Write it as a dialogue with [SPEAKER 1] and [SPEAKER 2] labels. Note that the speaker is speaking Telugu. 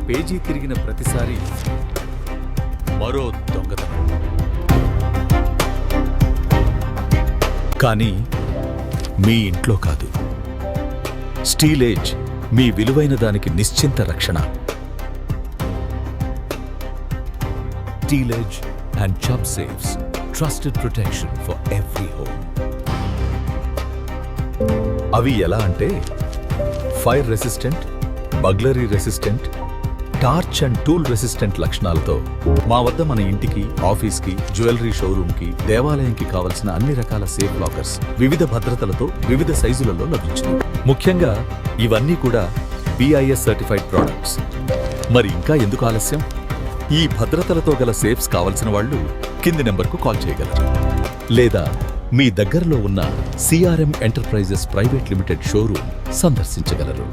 [SPEAKER 1] పేజీ తిరిగిన ప్రతిసారి మరో దొంగతనం. కానీ మీ ఇంట్లో కాదు. స్టీల్ ఏజ్ మీ విలువైన దానికి నిశ్చింత రక్షణ. Steel age and Chubb Safes, trusted protection for every home. అవి ఎలా అంటే fire resistant, burglary resistant, torch and tool resistant లక్షణాలతో మా వద్ద మన ఇంటికి, ఆఫీస్కి, జ్యువెలరీ షోరూమ్కి, దేవాలయంకి కావలసిన అన్ని రకాల సేఫ్ లాకర్స్ వివిధ భద్రతలతో వివిధ సైజులలో లభించును. ముఖ్యంగా ఇవన్నీ కూడా BIS సర్టిఫైడ్ ప్రోడక్ట్స్. మరి ఇంకా ఎందుకు ఆలస్యం? ఈ భద్రతలతో గల సేఫ్స్ కావలసిన వాళ్ళు కింది నెంబర్కు కాల్ చేయగలరు, లేదా మీ దగ్గరలో ఉన్న CRM enterprises private limited showroom సందర్శించగలరు.